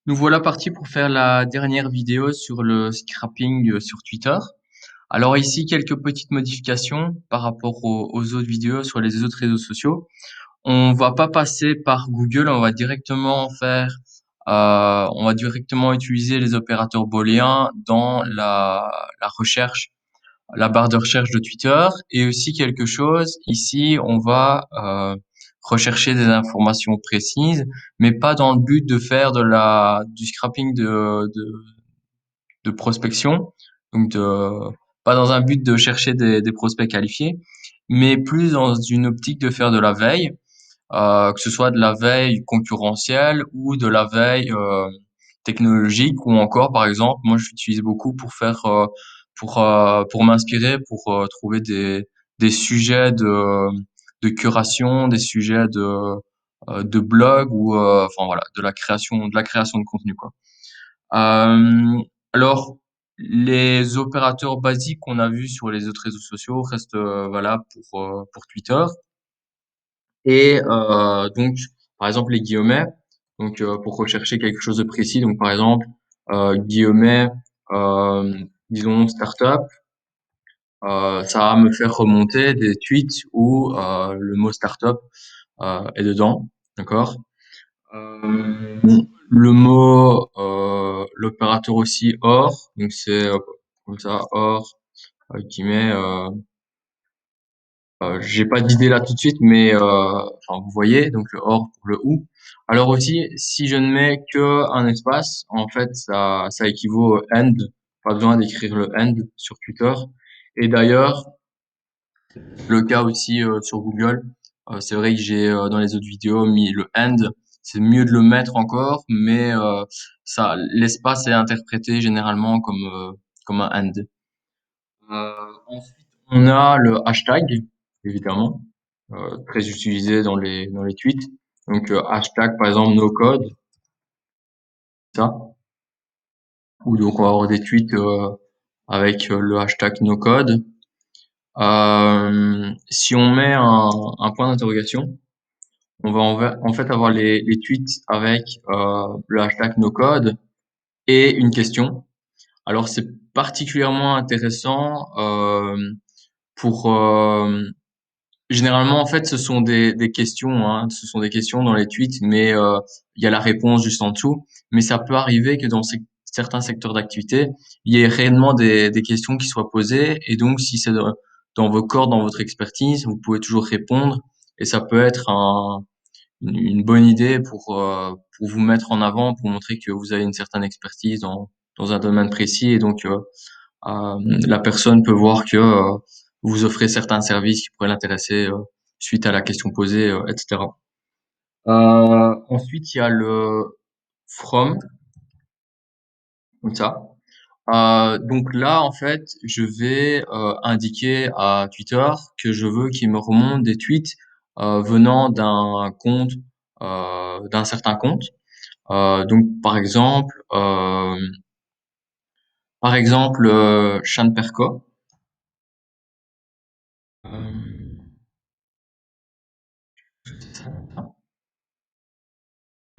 Nous voilà partis pour faire la dernière vidéo sur le scrapping sur Twitter. Alors ici, quelques petites modifications par rapport aux autres vidéos sur les autres réseaux sociaux. On va pas passer par Google, on va directement utiliser les opérateurs booléens dans la recherche, la barre de recherche de Twitter. Et aussi quelque chose, ici, on va rechercher des informations précises, mais pas dans le but de faire du scrapping de prospection, donc pas dans un but de chercher des prospects qualifiés, mais plus dans une optique de faire de la veille, que ce soit de la veille concurrentielle ou de la veille technologique, ou encore, par exemple, moi j'utilise beaucoup pour faire pour m'inspirer, pour trouver des sujets de curation, des sujets de blog ou enfin voilà, de la création de contenu quoi. Euh, alors, les opérateurs basiques qu'on a vus sur les autres réseaux sociaux restent valables pour Twitter. Et donc, par exemple, les guillemets, donc pour rechercher quelque chose de précis, donc par exemple, guillemets, disons startup, ça va me faire remonter des tweets où le mot startup est dedans, d'accord? Euh, l'opérateur aussi or, donc c'est comme ça, or, guillemets, j'ai pas d'idée là tout de suite, mais enfin, vous voyez, donc le or pour le ou. Alors aussi, si je ne mets que un espace, en fait, ça équivaut au end. Pas besoin d'écrire le end sur Twitter. Et d'ailleurs, le cas aussi sur Google, c'est vrai que j'ai dans les autres vidéos mis le end. C'est mieux de le mettre encore, mais l'espace est interprété généralement comme un end. Ensuite, on a le hashtag, évidemment, très utilisé dans les tweets. Donc hashtag par exemple no code, ça. Ou donc on va avoir des tweets avec le hashtag no code. Si on met un point d'interrogation, on va en fait avoir les tweets avec le hashtag no code et une question. Alors c'est particulièrement intéressant pour généralement, en fait, ce sont des questions, hein, ce sont des questions dans les tweets, mais il y a la réponse juste en dessous. Mais ça peut arriver que dans certains secteurs d'activité, il y ait réellement des questions qui soient posées. Et donc, si c'est dans vos corps, dans votre expertise, vous pouvez toujours répondre. Et ça peut être une bonne idée pour vous mettre en avant, pour montrer que vous avez une certaine expertise dans un domaine précis. Et donc, la personne peut voir que vous offrez certains services qui pourraient l'intéresser suite à la question posée, etc. Ensuite, il y a le from, comme ça. Donc là, en fait, je vais indiquer à Twitter que je veux qu'il me remonte des tweets venant d'un certain compte. Donc, par exemple, Sean Perko. Euh,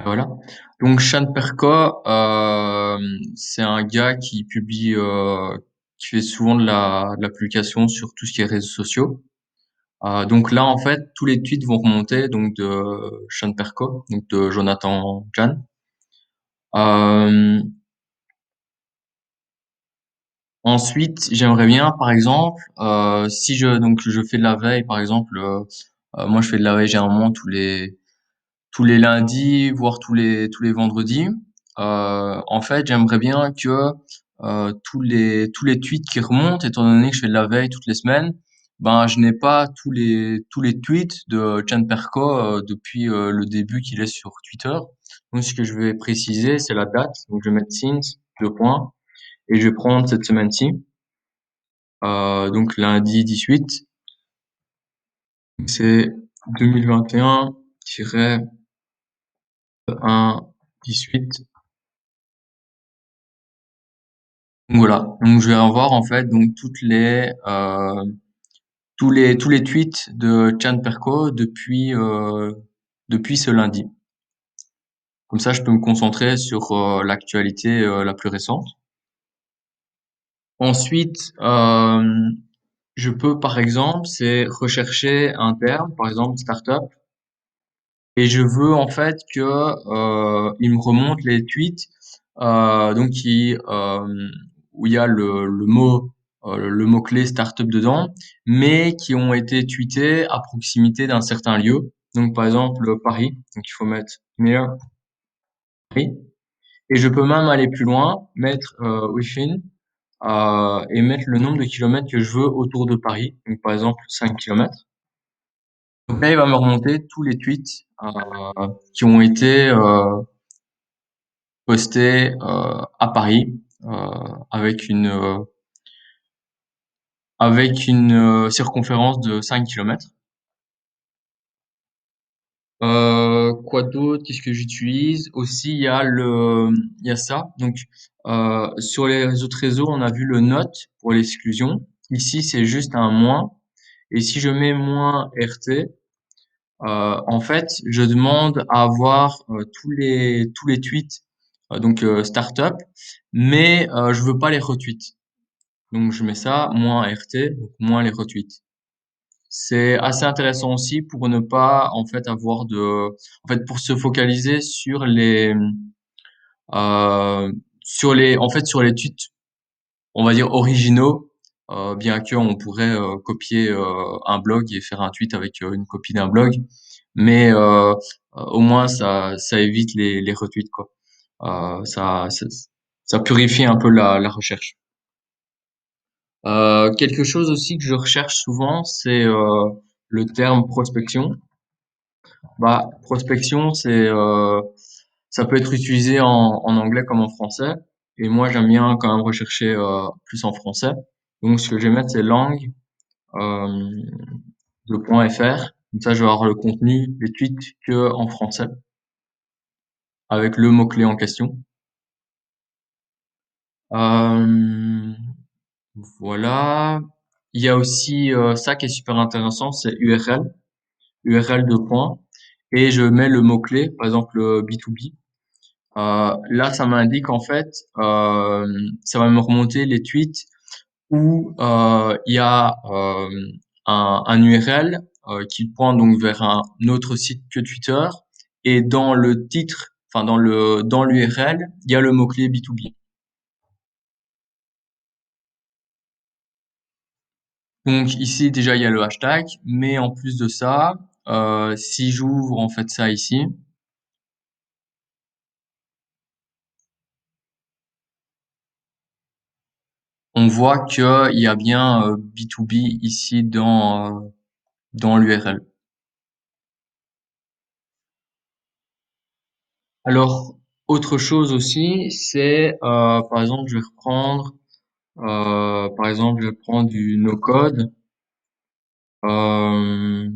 Voilà. Donc Sean Perko, c'est un gars qui publie, qui fait souvent de la publication sur tout ce qui est réseaux sociaux. Donc là, en fait, tous les tweets vont remonter donc de Sean Perko, donc de Jonathan Jan. Euh, Ensuite, j'aimerais bien, par exemple, si je fais de la veille, par exemple, moi je fais de la veille généralement tous les lundis, voire tous les vendredis. En fait, j'aimerais bien que tous les tweets qui remontent, étant donné que je fais de la veille toutes les semaines, ben je n'ai pas tous les tweets de Chan Perko depuis le début qu'il est sur Twitter. Donc ce que je vais préciser, c'est la date. Donc je vais mettre since deux points et je vais prendre cette semaine-ci. Donc lundi 18, c'est 2021-1-18. Donc voilà. Donc je vais avoir en fait donc tous les tweets de Chan Perko depuis ce lundi. Comme ça, je peux me concentrer sur l'actualité la plus récente. Ensuite, je peux, par exemple, c'est rechercher un terme, par exemple startup, et je veux en fait que il me remonte les tweets donc où il y a le mot clé startup dedans, mais qui ont été tweetés à proximité d'un certain lieu. Donc par exemple Paris, donc il faut mettre near Paris, et je peux même aller plus loin, mettre within et mettre le nombre de kilomètres que je veux autour de Paris, donc par exemple 5 kilomètres. Donc là, il va me remonter tous les tweets qui ont été postés à Paris avec une circonférence de 5 kilomètres. Quoi d'autre? Qu'est-ce que j'utilise? Aussi, il y a ça. Donc, sur les autres réseaux, on a vu le note pour l'exclusion. Ici, c'est juste un moins. Et si je mets moins RT, en fait, je demande à avoir tous les tweets startup, mais je veux pas les retweets. Donc je mets ça moins RT, donc moins les retweets. C'est assez intéressant aussi pour ne pas en fait en fait pour se focaliser sur les tweets, on va dire originaux, bien qu'on pourrait copier un blog et faire un tweet avec une copie d'un blog, mais au moins ça évite les retweets quoi. Ça purifie un peu la recherche. Quelque chose aussi que je recherche souvent, c'est le terme prospection. Bah, prospection, ça peut être utilisé en anglais comme en français. Et moi, j'aime bien quand même rechercher plus en français. Donc, ce que je vais mettre, c'est langue euh, de .fr. Comme ça, je vais avoir le contenu des tweets que en français avec le mot-clé en question. Euh, voilà. Il y a aussi ça qui est super intéressant, c'est URL. URL de points, et je mets le mot-clé, par exemple B2B. Là, ça m'indique en fait, ça va me remonter les tweets où il y a un URL qui pointe donc vers un autre site que Twitter, et dans le titre, enfin dans l'URL, il y a le mot-clé B2B. Donc ici déjà il y a le hashtag, mais en plus de ça, si j'ouvre en fait ça ici, on voit qu'il y a bien B2B ici dans l'URL. Alors, autre chose aussi, c'est par exemple, je vais prendre du no-code. Euh,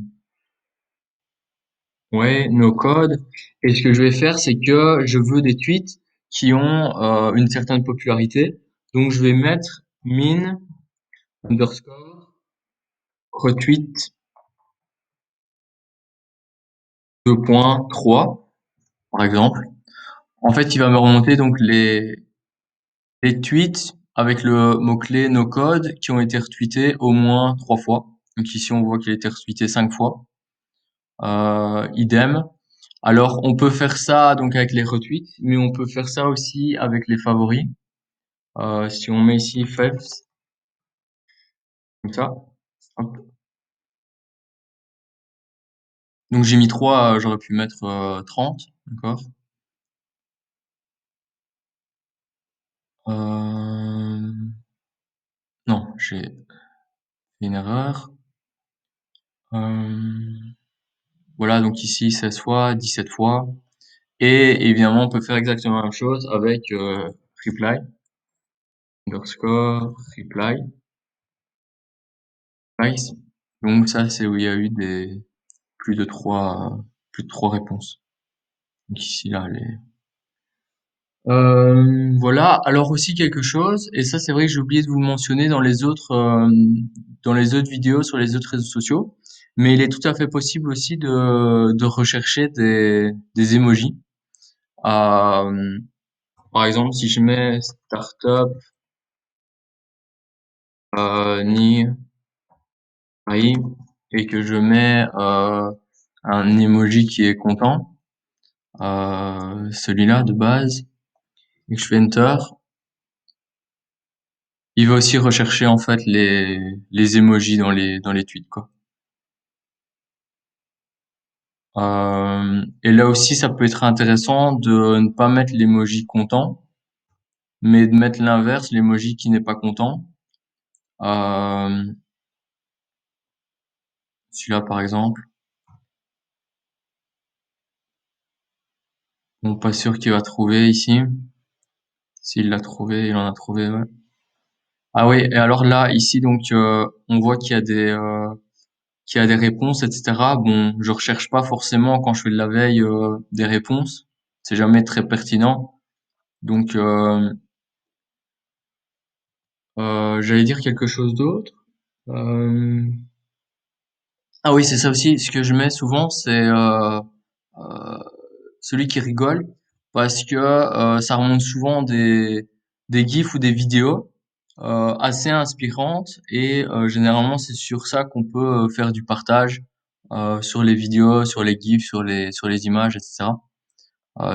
ouais, no-code. Et ce que je vais faire, c'est que je veux des tweets qui ont une certaine popularité. Donc, je vais mettre min underscore retweet 2.3, par exemple. En fait, il va me remonter donc les tweets avec le mot-clé no code qui ont été retweetés au moins 3 fois. Donc ici, on voit qu'il a été retweeté 5 fois. Idem. Alors, on peut faire ça donc avec les retweets, mais on peut faire ça aussi avec les favoris. Si on met ici faves, comme ça. Hop. Donc j'ai mis 3, j'aurais pu mettre 30, d'accord. Euh, non, j'ai fait une erreur. Euh, voilà, donc ici 16 fois, 17 fois. Et évidemment, on peut faire exactement la même chose avec reply, underscore, reply, replies. Donc ça, c'est où il y a eu plus de trois réponses. Donc ici, là, voilà. Alors aussi quelque chose, et ça, c'est vrai que j'ai oublié de vous le mentionner dans les autres vidéos sur les autres réseaux sociaux, mais il est tout à fait possible aussi de rechercher des emojis. Euh, Par exemple, si je mets startup ni Paris et que je mets un emoji qui est content, celui-là de base, et que je fais enter, il va aussi rechercher en fait les emojis dans les tweets quoi. Et là aussi, ça peut être intéressant de ne pas mettre l'emoji content, mais de mettre l'inverse, l'emoji qui n'est pas content. Euh, Celui-là par exemple, bon pas sûr qu'il va trouver ici. S'il l'a trouvé, il en a trouvé, ouais. Ah oui, et alors là, ici, donc, on voit qu'il y a des réponses, etc. Bon, je recherche pas forcément quand je fais de la veille des réponses. C'est jamais très pertinent. Donc, j'allais dire quelque chose d'autre. Euh, Ah oui, c'est ça aussi. Ce que je mets souvent, c'est euh, celui qui rigole, parce que ça remonte souvent des gifs ou des vidéos assez inspirantes et généralement c'est sur ça qu'on peut faire du partage sur les vidéos, sur les gifs, sur les images, etc.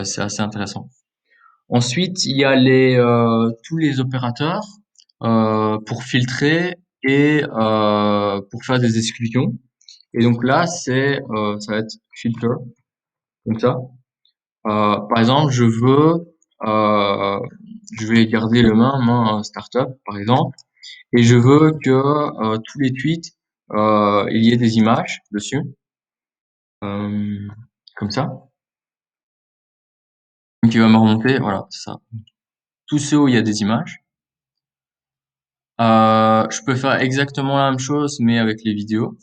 C'est assez intéressant. Ensuite, il y a tous les opérateurs pour filtrer et pour faire des exclusions. Et donc là, ça va être filter, comme ça. Par exemple, je vais garder le même startup, par exemple, et je veux que tous les tweets, il y ait des images dessus, euh, comme ça. Donc il va me remonter, voilà, c'est ça. Tous ceux où il y a des images. Je peux faire exactement la même chose, mais avec les vidéos.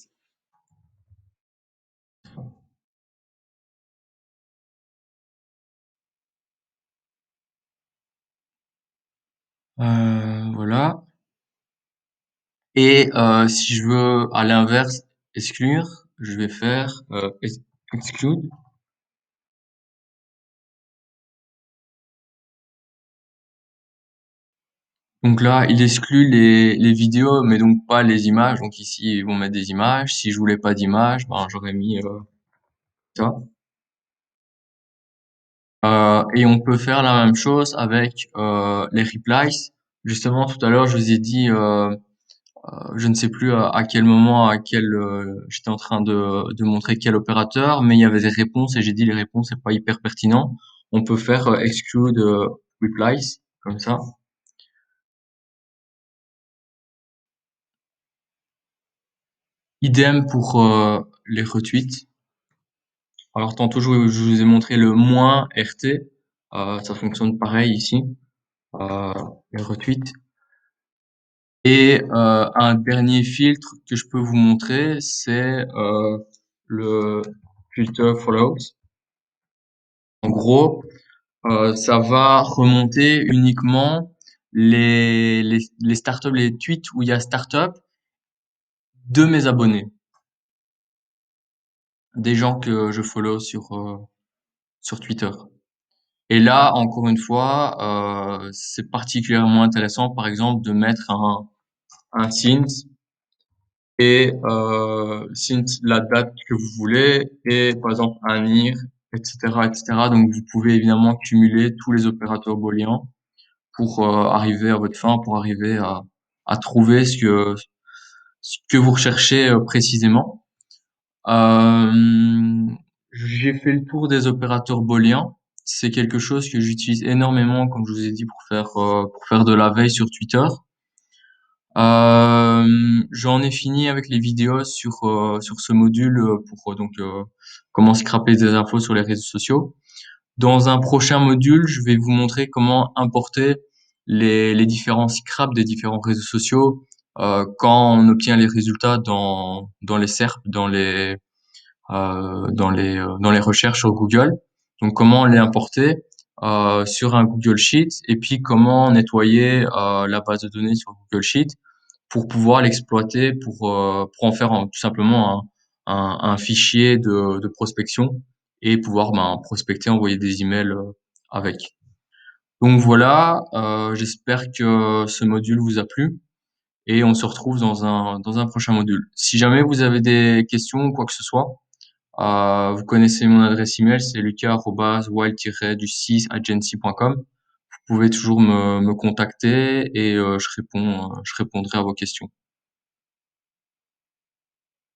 Voilà. Et si je veux, à l'inverse, exclure, je vais faire exclude. Donc là, il exclut les vidéos, mais donc pas les images. Donc ici, ils vont mettre des images. Si je voulais pas d'images, ben j'aurais mis ça. Et on peut faire la même chose avec les replies. Justement, tout à l'heure, je vous ai dit, je ne sais plus à quel moment, j'étais en train de montrer quel opérateur, mais il y avait des réponses et j'ai dit les réponses c'est pas hyper pertinent. On peut faire exclude replies comme ça. Idem pour les retweets. Alors tantôt je vous ai montré le moins RT, ça fonctionne pareil ici, euh, les retweets. Et un dernier filtre que je peux vous montrer, c'est le filter follows. En gros, ça va remonter uniquement les startups, les tweets où il y a startup de mes abonnés, des gens que je follow sur Twitter. Et là, encore une fois, c'est particulièrement intéressant, par exemple, de mettre un synth et synth la date que vous voulez et par exemple un IR, etc., etc. Donc vous pouvez évidemment cumuler tous les opérateurs booléens pour arriver à votre fin, pour arriver à trouver ce que vous recherchez précisément. Euh, j'ai fait le tour des opérateurs booléens. C'est quelque chose que j'utilise énormément, comme je vous ai dit, pour faire de la veille sur Twitter. J'en ai fini avec les vidéos sur ce module pour comment scraper des infos sur les réseaux sociaux. Dans un prochain module, je vais vous montrer comment importer les différents scraps des différents réseaux sociaux quand on obtient les résultats dans les SERP, dans les recherches sur Google. Donc comment les importer sur un Google Sheet et puis comment nettoyer la base de données sur Google Sheet pour pouvoir l'exploiter pour en faire tout simplement un fichier de prospection et pouvoir prospecter, envoyer des emails avec. Donc voilà, j'espère que ce module vous a plu et on se retrouve dans un prochain module. Si jamais vous avez des questions ou quoi que ce soit, vous connaissez mon adresse email, c'est lucas@wild-du6agency.com. Vous pouvez toujours me contacter et je répondrai à vos questions.